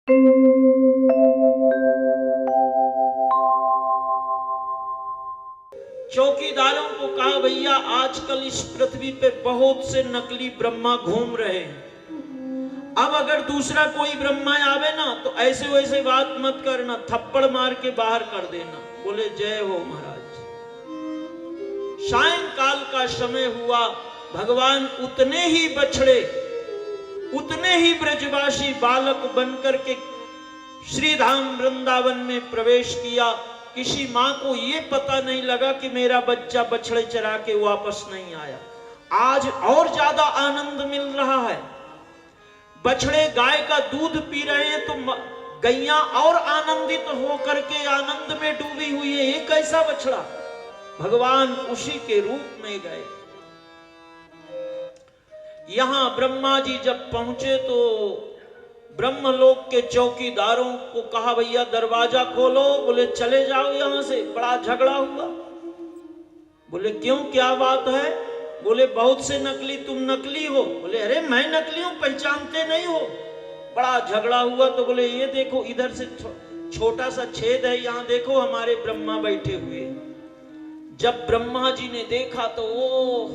चौकीदारों को कहा, भैया आजकल इस पृथ्वी पे बहुत से नकली ब्रह्मा घूम रहे हैं, अब अगर दूसरा कोई ब्रह्मा आवे ना तो ऐसे वैसे बात मत करना, थप्पड़ मार के बाहर कर देना। बोले जय हो महाराज। सायंकाल का समय हुआ, भगवान उतने ही बछड़े, उतने ही ब्रजवासी बालक बनकर के श्रीधाम वृंदावन में प्रवेश किया। किसी मां को यह पता नहीं लगा कि मेरा बच्चा बछड़े चरा के वापस नहीं आया। आज और ज्यादा आनंद मिल रहा है। बछड़े गाय का दूध पी रहे हैं तो गैया और आनंदित होकर के आनंद में डूबी हुई है। ये कैसा बछड़ा? भगवान उसी के रूप में गए। यहां ब्रह्मा जी जब पहुंचे तो ब्रह्मलोक के चौकीदारों को कहा, भैया दरवाजा खोलो। बोले चले जाओ यहां से, बड़ा झगड़ा हुआ। बोले क्यों, क्या बात है? बोले बहुत से नकली, तुम नकली हो। बोले अरे मैं नकली हूं, पहचानते नहीं हो। बड़ा झगड़ा हुआ तो बोले ये देखो इधर से छोटा सा छेद है, यहां देखो हमारे ब्रह्मा बैठे हुए। जब ब्रह्मा जी ने देखा तो ओह,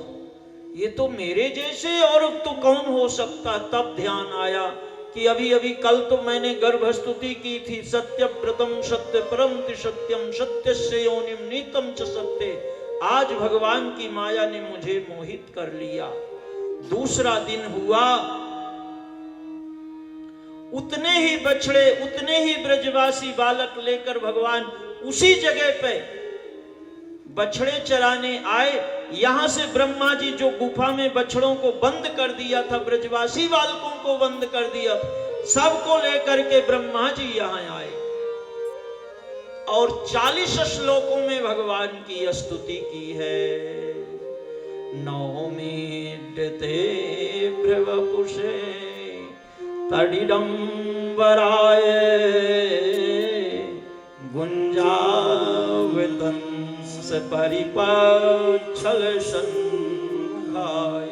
ये तो मेरे जैसे और तो कौन हो सकता। तब ध्यान आया कि अभी अभी कल तो मैंने गर्भस्तुति की थी, सत्यव्रतम सत्य परम सत्यम सत्यस्य योनिम नीतम च सत्य। आज भगवान की माया ने मुझे मोहित कर लिया। दूसरा दिन हुआ, उतने ही बछड़े, उतने ही ब्रजवासी बालक लेकर भगवान उसी जगह पे बछड़े चराने आए। यहां से ब्रह्मा जी जो गुफा में बछड़ों को बंद कर दिया था, ब्रजवासी बालकों को बंद कर दिया, सबको लेकर के ब्रह्मा जी यहां आए और 40 श्लोकों में भगवान की स्तुति की है। नौमीते भ्रवपुषे तडिडंबराय गुंजावतन परिपच्छल संघाय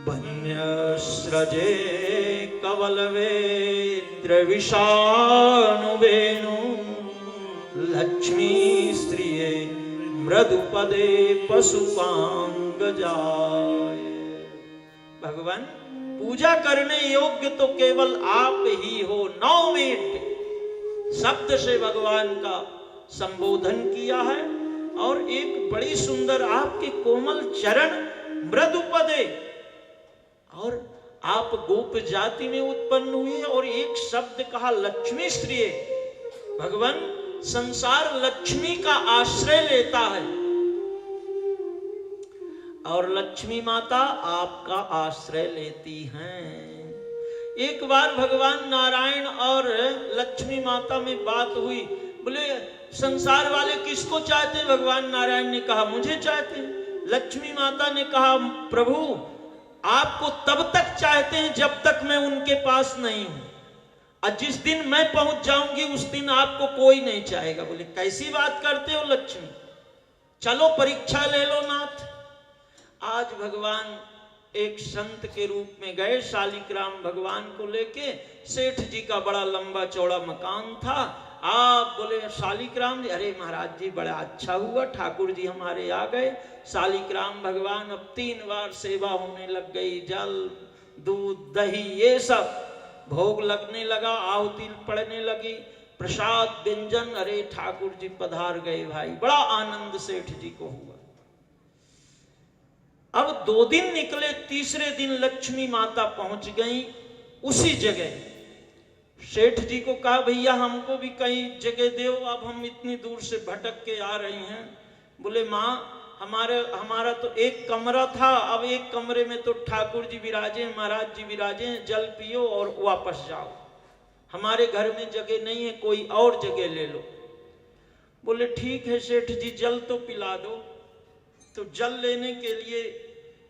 वन्यस्रजे कवलवेद्र विषाणुवेणु लक्ष्मी स्त्रिये मृदुपदे पशुपांगजाय। भगवान पूजा करने योग्य तो केवल आप ही हो। 9 मिनट शब्द से भगवान का संबोधन किया है और एक बड़ी सुंदर आपके कोमल चरण मृदुपदे, और आप गोप जाति में उत्पन्न हुए और एक शब्द कहा लक्ष्मी स्त्री। भगवान संसार लक्ष्मी का आश्रय लेता है और लक्ष्मी माता आपका आश्रय लेती हैं। एक बार भगवान नारायण और लक्ष्मी माता में बात हुई। बोले संसार वाले किसको चाहते? भगवान नारायण ने कहा मुझे चाहते। लक्ष्मी माता ने कहा प्रभु आपको तब तक चाहते हैं जब तक मैं उनके पास नहीं हूं, और जिस दिन मैं पहुंच जाऊंगी उस दिन आपको कोई नहीं चाहेगा। बोले कैसी बात करते हो लक्ष्मी, चलो परीक्षा ले लो नाथ। आज भगवान एक संत के रूप में गए, शालिग्राम भगवान को लेके। सेठ जी का बड़ा लंबा चौड़ा मकान था। आप बोले शालिग्राम जी, अरे महाराज जी बड़ा अच्छा हुआ ठाकुर जी हमारे आ गए। शालिग्राम भगवान अब 3 बार सेवा होने लग गई, जल दूध दही ये सब भोग लगने लगा, आहुति पड़ने लगी, प्रसाद व्यंजन। अरे ठाकुर जी पधार गए भाई, बड़ा आनंद सेठ जी को हुआ। अब 2 दिन निकले, तीसरे दिन लक्ष्मी माता पहुंच गई उसी जगह। सेठ जी को कहा भैया हमको भी कहीं जगह दो, अब हम इतनी दूर से भटक के आ रहे हैं। बोले माँ हमारा तो एक कमरा था, अब एक कमरे में तो ठाकुर जी विराजे, महाराज जी विराजे, जल पियो और वापस जाओ, हमारे घर में जगह नहीं है, कोई और जगह ले लो। बोले ठीक है सेठ जी जल तो पिला दो। तो जल लेने के लिए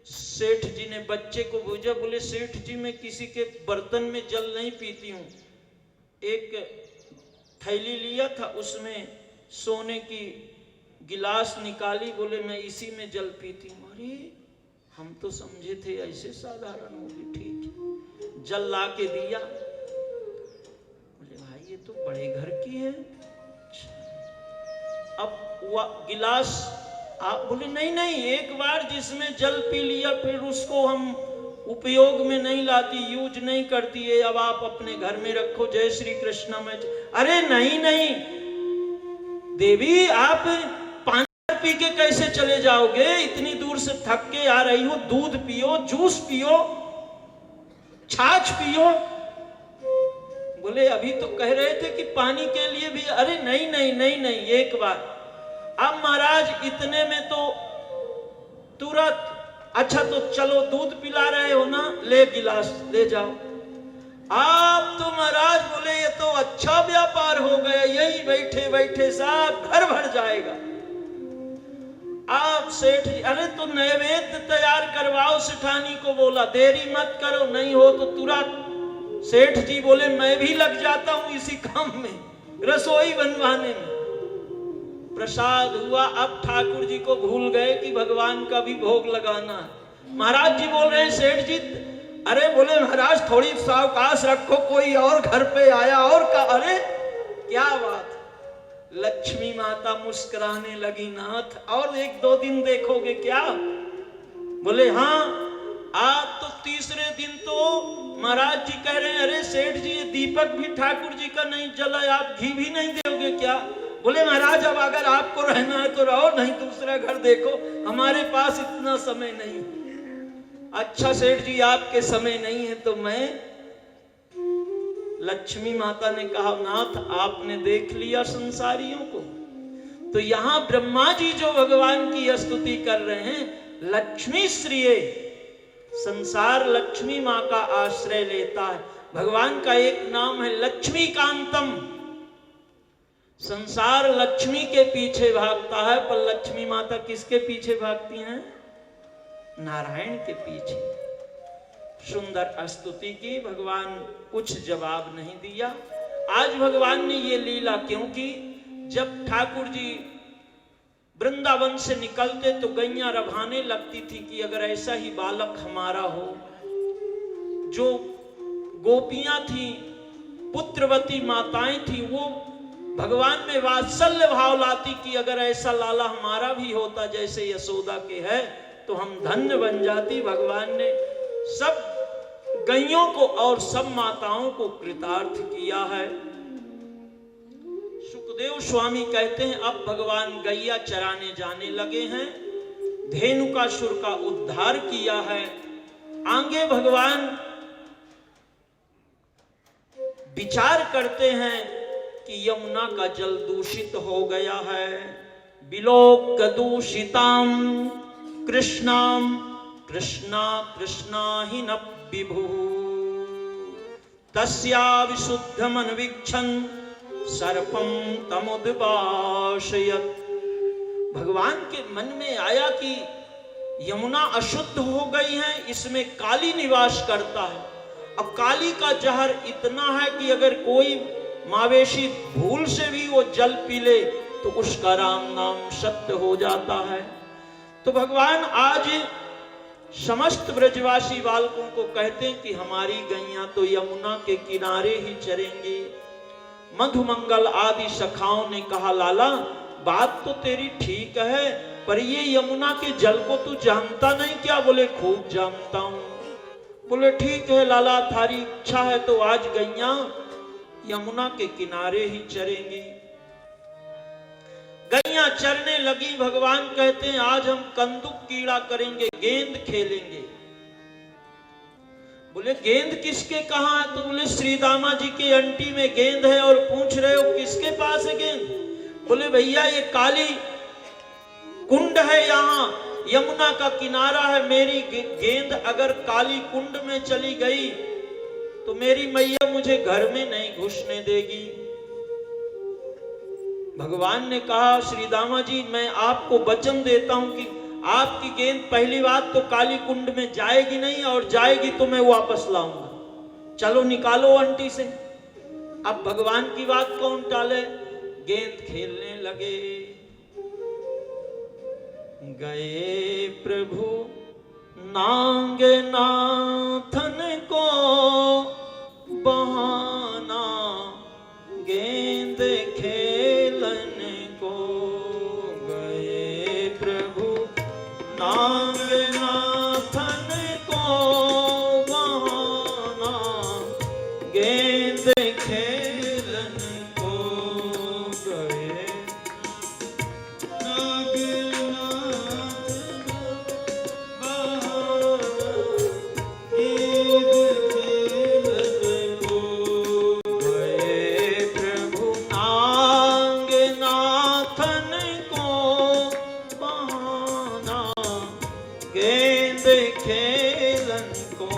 सेठ जी ने बच्चे को भेजा। बोले सेठ जी मैं किसी के बर्तन में जल नहीं पीती हूँ। एक थैली लिया था, उसमें सोने की गिलास निकाली। बोले मैं इसी में जल पीती हूँ। अरे हम तो समझे थे ऐसे साधारण होगी। ठीक है, जल ला के दिया। बड़े घर की है। अब गिलास आप बोले नहीं नहीं, एक बार जिसमें जल पी लिया फिर उसको हम उपयोग में नहीं लाती, यूज नहीं करती है, अब आप अपने घर में रखो, जय श्री कृष्ण में। अरे नहीं नहीं देवी, आप पानी पी के कैसे चले जाओगे? इतनी दूर से थक के आ रही हो, दूध पियो, जूस पियो, छाछ पियो। बोले अभी तो कह रहे थे कि पानी के लिए भी। अरे नहीं नहीं नहीं नहीं, एक बार। अब महाराज इतने में तो तुरंत, अच्छा तो चलो दूध पिला रहे हो ना, ले गिलास ले जाओ। आप तो महाराज बोले ये तो अच्छा व्यापार हो गया, यही बैठे बैठे साहब घर भर जाएगा। आप सेठ जी, अरे तो नैवेद्य तैयार करवाओ, सेठानी को बोला देरी मत करो, नहीं हो तो तुरंत। सेठ जी बोले मैं भी लग जाता हूं इसी काम में, रसोई बनवाने में। प्रसाद हुआ, अब ठाकुर जी को भूल गए कि भगवान का भी भोग लगाना है। महाराज जी बोल रहे हैं सेठ जी, अरे बोले महाराज थोड़ी सावकाश रखो, कोई और घर पे आया और का। अरे क्या बात। लक्ष्मी माता मुस्कुराने लगी, नाथ और एक दो दिन देखोगे क्या? बोले हाँ। आज तो तीसरे दिन तो महाराज जी कह रहे हैं अरे सेठ जी ये दीपक भी ठाकुर जी का नहीं जला, आप घी भी नहीं दोगे क्या? बोले महाराज अब अगर आपको रहना है तो रहो, नहीं दूसरा घर देखो, हमारे पास इतना समय नहीं। अच्छा सेठ जी आपके समय नहीं है तो मैं। लक्ष्मी माता ने कहा नाथ आपने देख लिया संसारियों को। तो यहां ब्रह्मा जी जो भगवान की स्तुति कर रहे हैं, लक्ष्मी श्रिये, संसार लक्ष्मी मां का आश्रय लेता है। भगवान का एक नाम है लक्ष्मी कांतम। संसार लक्ष्मी के पीछे भागता है, पर लक्ष्मी माता किसके पीछे भागती हैं? नारायण के पीछे। सुंदर स्तुति की, भगवान कुछ जवाब नहीं दिया। आज भगवान ने ये लीला क्योंकि जब ठाकुर जी वृंदावन से निकलते तो गैया रभाने लगती थी कि अगर ऐसा ही बालक हमारा हो। जो गोपियां थी, पुत्रवती माताएं थी, वो भगवान में वात्सल्य भाव लाती कि अगर ऐसा लाला हमारा भी होता जैसे यशोदा के है तो हम धन्य बन जाती। भगवान ने सब गैयों को और सब माताओं को कृतार्थ किया है। सुखदेव स्वामी कहते हैं अब भगवान गैया चराने जाने लगे हैं, धेनुकासुर का उद्धार किया है। आगे भगवान विचार करते हैं कि यमुना का जल दूषित हो गया है। बिलोक दूषिताम कृष्णाम कृष्णा कृष्णा ही न विभु तस्या विशुद्धमन्वीक्षण सर्पम तमुद्भाषयत्। भगवान के मन में आया कि यमुना अशुद्ध हो गई है, इसमें काली निवास करता है। अब काली का जहर इतना है कि अगर कोई मावेशी भूल से भी वो जल पी ले तो उसका राम नाम सत्य हो जाता है। तो भगवान आज समस्त ब्रजवासी बालकों को कहते हैं कि हमारी गैया तो यमुना के किनारे ही चरेंगी। मधुमंगल आदि सखाओं ने कहा लाला बात तो तेरी ठीक है, पर ये यमुना के जल को तू जानता नहीं क्या? बोले खूब जानता हूं। बोले ठीक है लाला, थारी इच्छा है तो आज गैया यमुना के किनारे ही चरेंगी। गैया चरने लगी। भगवान कहते हैं आज हम कंदुक कीड़ा करेंगे, गेंद खेलेंगे। बोले गेंद किसके कहां है? तो बोले श्री दामा जी के अंटी में गेंद है और पूछ रहे हो किसके पास है गेंद? बोले भैया ये काली कुंड है, यहाँ यमुना का किनारा है, मेरी गेंद अगर काली कुंड में चली गई तो मेरी मैया मुझे घर में नहीं घुसने देगी। भगवान ने कहा श्री दामा जी मैं आपको वचन देता हूं कि आपकी गेंद पहली बात तो काली कुंड में जाएगी नहीं, और जाएगी तो मैं वापस लाऊंगा। चलो निकालो अंटी से। अब भगवान की बात कौन टाले? गेंद खेलने लगे। गए प्रभु नांग नाथन को बहाना गेंद गेंद खेलन को गए प्रभु नागनाथन को बहाना गेंद खेलन को गए गेंद खेलन को गए नागनाथन को बहाना गेंद खेलन को।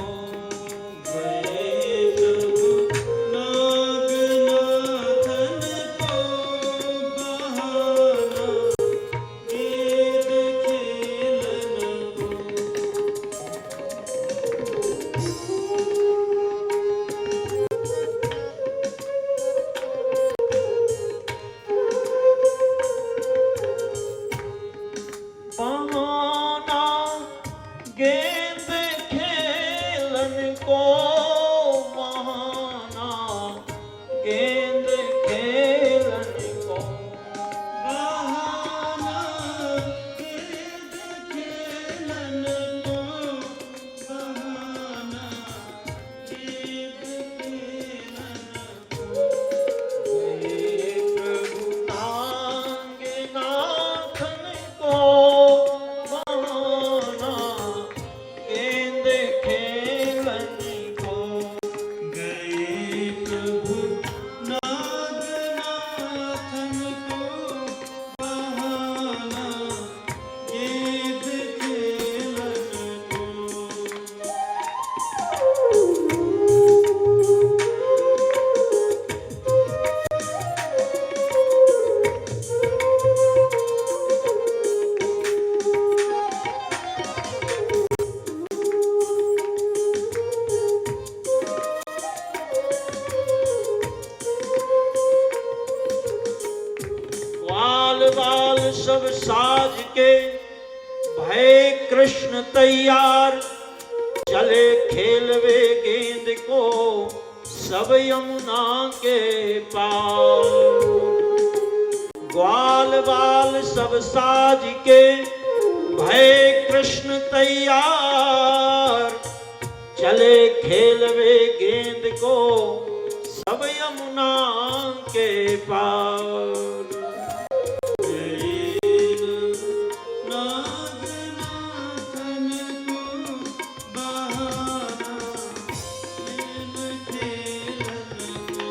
बहाना गेंद खेलन को बहाना गेंद खेलन को बहाना गेंद खेलन को बहाना गेंद खेलन को गए प्रभु नागनाथन को बहाना गेंद खेलन को गए प्रभु नागनाथन को बहाना गेंद खेलन को। वाल वाल सब साज के भय कृष्ण तैयार चले खेलवे गेंद को सब यमुना के पार। ग्वाल बाल सब साज के भय कृष्ण तैयार चले खेलवे गेंद को सब यमुना के पार। नागनाथन को बहाना गेंद खेलन को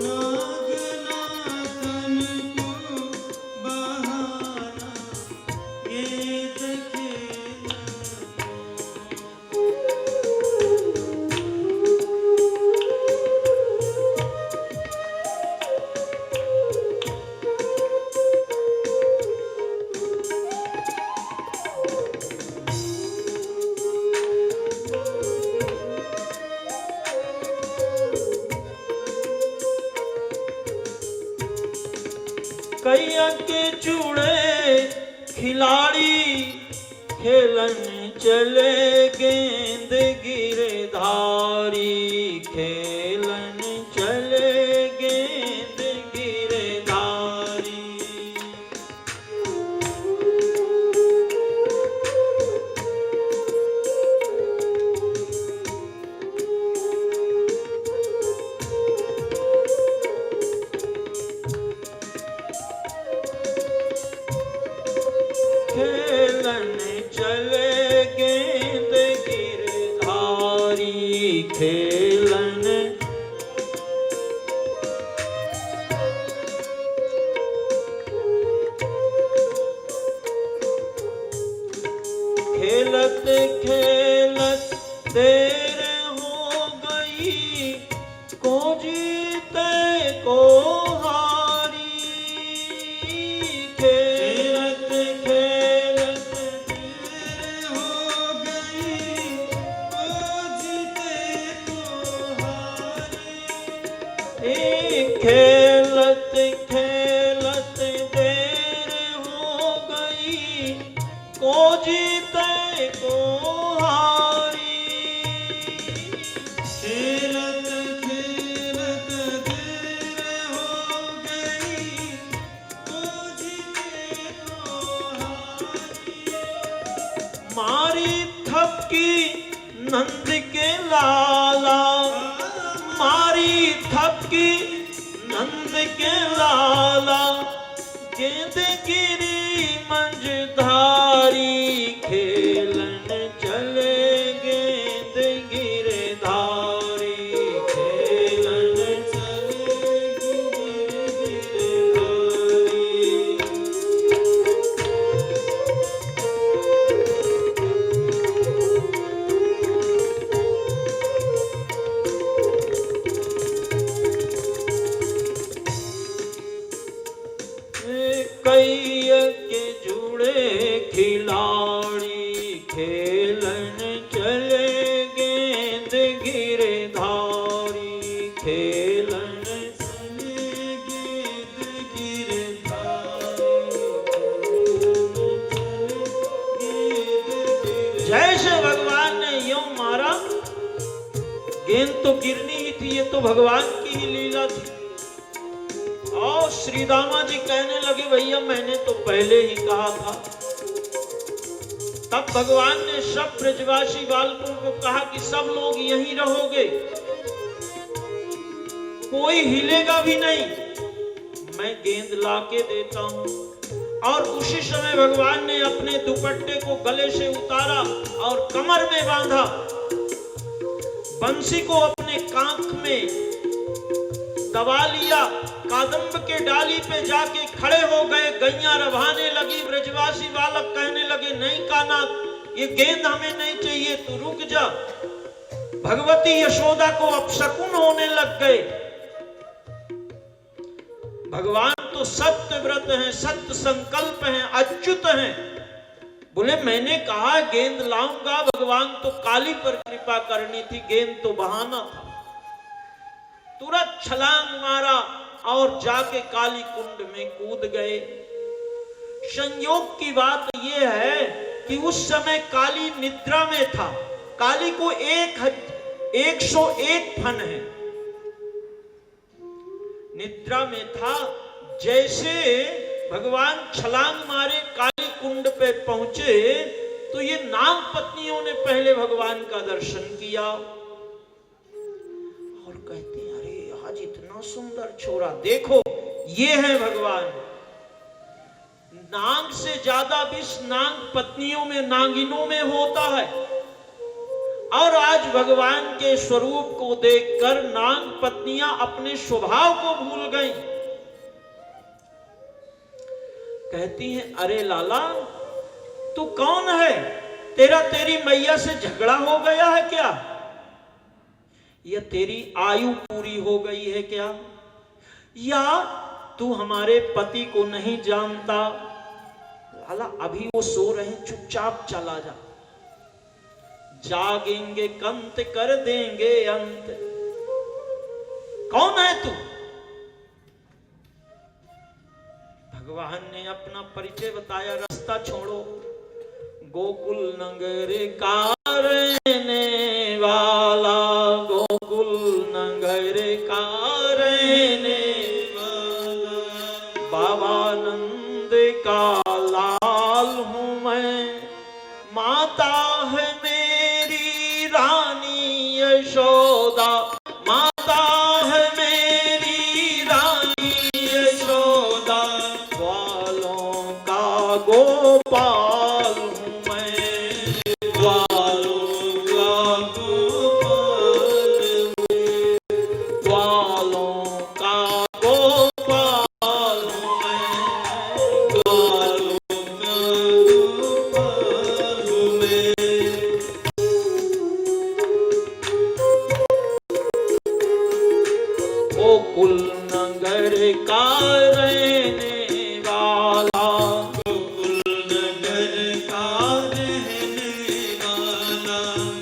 नागनाथन को बहाना गेंद खेलन को। कैया के चूड़े खिलाड़ी खेलन चले गेंद गिरधारी खेलन चले गेंद गिरधारी। खेलन चले गेंद गिरधारी खेलन खेलत खेलत देर हो गई को जीते को हारी। खेलत खेलत देर हो गई को जीते को हारी। खेलत खेलत देर हो गई को जीते को हारी। खेलत खेलत गिरधारी खेलन चले गेंद गिरधारी खेलन चले कई के जुड़े खिलाड़ी खेलन चले गेंद गिरधारी खेलन चले गेंद गिरधारी। जैसे भगवान ने यूं मारा, गेंद तो गिरनी ही थी, ये तो भगवान की ही लीला थी। और श्री दामा जी कहने लगे भैया मैंने तो पहले ही कहा था। तब भगवान ने सब ब्रजवासी बालकों को कहा कि सब लोग यहीं रहोगे, कोई हिलेगा भी नहीं, मैं गेंद लाके देता हूं। और उसी समय भगवान ने अपने दुपट्टे को गले से उतारा और कमर में बांधा, बंसी को अपने कांख में दबा लिया, कादम्ब के डाली पे जाके खड़े हो गए। गैया रभाने लगी, ब्रजवासी बालक कहने लगे नहीं कानाथ, ये गेंद हमें नहीं चाहिए, तू रुक जा। भगवती यशोदा को अपशकुन होने लग गए। भगवान तो सत्य व्रत हैं, सत्य संकल्प हैं, अच्युत हैं। बोले मैंने कहा गेंद लाऊंगा, भगवान तो काली पर कृपा करनी थी, गेंद तो बहाना था। तुरंत छलांग मारा और जाके काली कुंड में कूद गए। संयोग की बात यह है कि उस समय काली निद्रा में था। काली को 101 फन है, निद्रा में था। जैसे भगवान छलांग मारे काली कुंड पे पहुंचे तो ये नाग पत्नियों ने पहले भगवान का दर्शन किया और कहते हैं अरे आज इतना सुंदर छोरा, देखो ये है भगवान। नाग से ज्यादा विष नाग पत्नियों में, नागिनों में होता है। और आज भगवान के स्वरूप को देखकर नाग पत्नियां अपने स्वभाव को भूल गईं। कहती हैं अरे लाला तू कौन है, तेरी मैया से झगड़ा हो गया है क्या, या तेरी आयु पूरी हो गई है क्या, या तू हमारे पति को नहीं जानता। लाला अभी वो सो रहे हैं, चुपचाप चला जा, जागेंगे कंत कर देंगे अंत। कौन है तू? भगवान ने अपना परिचय बताया, रास्ता छोड़ो, गोकुल नगर का रहने वाला, गोकुल नगर का रहने वाला, बाबा नंद का लाल हूं मैं, माता है मेरी रानी यशोदा, माता है मेरी रानी यशोदा, ग्वालों का गोपाल हूं मैं, ग्वालों का गोपाल हूं, ग्वालों का गोपाल हूं मैं, ग्वालों का गोपाल हूं मैं। गोकुल नगर का रहने वाला, गोकुल नगर का रहने वाला,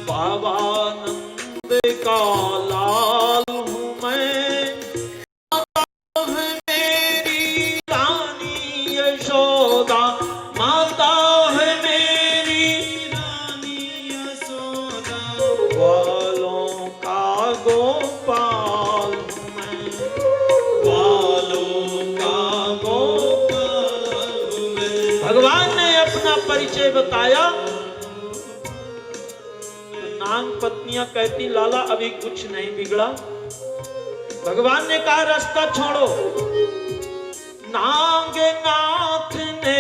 बाबा नंद का लाल हूं मैं, माता है मेरी रानी यशोदा, माता है मेरी रानी यशोदा, ग्वालों का गोपाल हूं मैं, ग्वालों का गोपाल हूं मैं। भगवान ने अपना परिचय बताया। नाग पत्नियां कहती लाला अभी कुछ नहीं बिगड़ा। भगवान ने कहा रास्ता छोड़ो। नागनाथ ने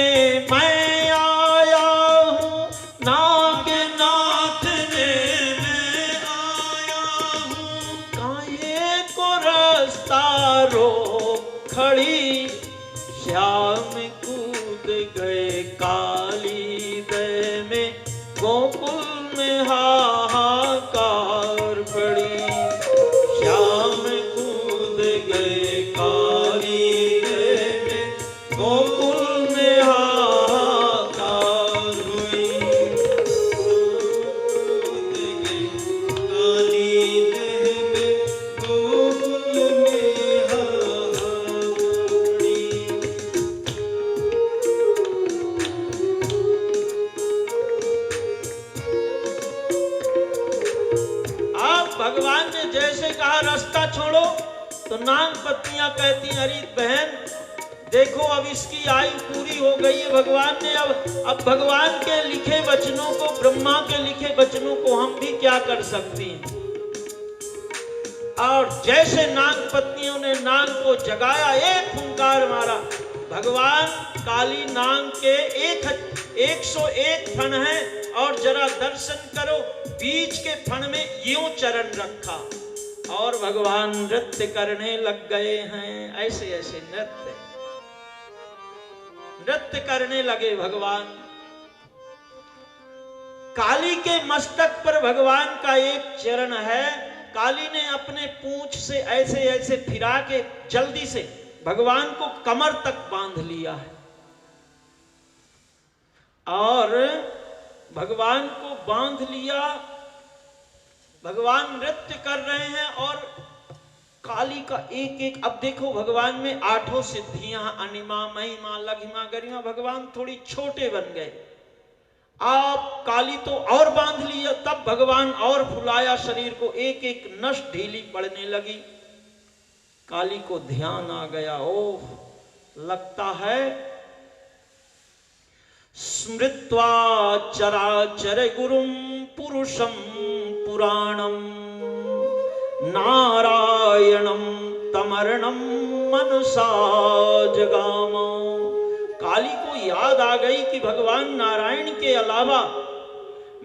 मैं रास्ता रोक खड़ी, श्याम कूद गए काली दह में, गोकुल में हाहाकार पड़ी। श्याम कूद गए काली दह में, गोकुल में हाहाकार हुई। कूद गए काली दह में, गोकुल में हाहाकार हुई। भगवान ने जैसे कहा रास्ता छोड़ो, तो नाग पत्नियां कहती, अरे बहन देखो अब इसकी आयु पूरी हो गई है, भगवान ने अब भगवान के लिखे वचनों को, ब्रह्मा के लिखे वचनों को हम भी क्या कर सकती हैं। और जैसे नाग पत्नियों ने नाग को जगाया, एक फुंकार मारा, भगवान काली नाग के 101 फण हैं, और जरा दर्शन करो, बीच के फण में यूं चरण रखा और भगवान नृत्य करने लग गए हैं। ऐसे ऐसे नृत्य करने लगे भगवान। काली के मस्तक पर भगवान का एक चरण है, काली ने अपने पूंछ से ऐसे ऐसे फिरा के जल्दी से भगवान को कमर तक बांध लिया है, और भगवान को बांध लिया। भगवान नृत्य कर रहे हैं और काली का एक एक, अब देखो भगवान में 8 सिद्धियां, अनिमा, महिमा, लघिमा, गरिमा, भगवान थोड़ी छोटे बन गए। आप काली तो और बांध लिया, तब भगवान और फुलाया शरीर को, एक एक नस ढीली पड़ने लगी। काली को ध्यान आ गया, ओह लगता है स्मृत्वा चराचर गुरुम पुरुषम पुराणम, नारायणम तमरणम मनसा जगामा। काली को याद आ गई कि भगवान नारायण के अलावा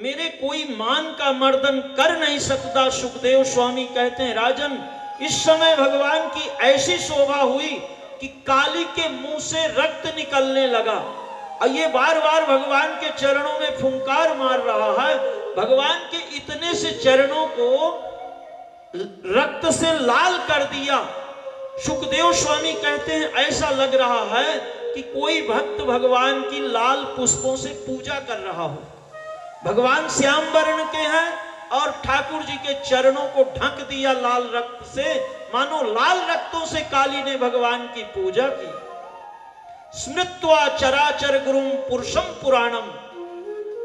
मेरे कोई मान का मर्दन कर नहीं सकता। सुखदेव स्वामी कहते हैं, राजन इस समय भगवान की ऐसी शोभा हुई कि काली के मुंह से रक्त निकलने लगा, और ये बार बार भगवान के चरणों में फुंकार मार रहा है। भगवान के इतने से चरणों को रक्त से लाल कर दिया। सुखदेव स्वामी कहते हैं, ऐसा लग रहा है कि कोई भक्त भगवान की लाल पुष्पों से पूजा कर रहा हो। भगवान श्याम वर्ण के हैं और ठाकुर जी के चरणों को ढक दिया लाल रक्त से, मानो लाल रक्तों से काली ने भगवान की पूजा की। स्मृत्वा चराचर गुरुम पुरुषम पुराणम,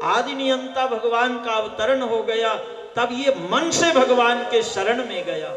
आदि नियंता भगवान का अवतरण हो गया। तब ये मन से भगवान के शरण में गया।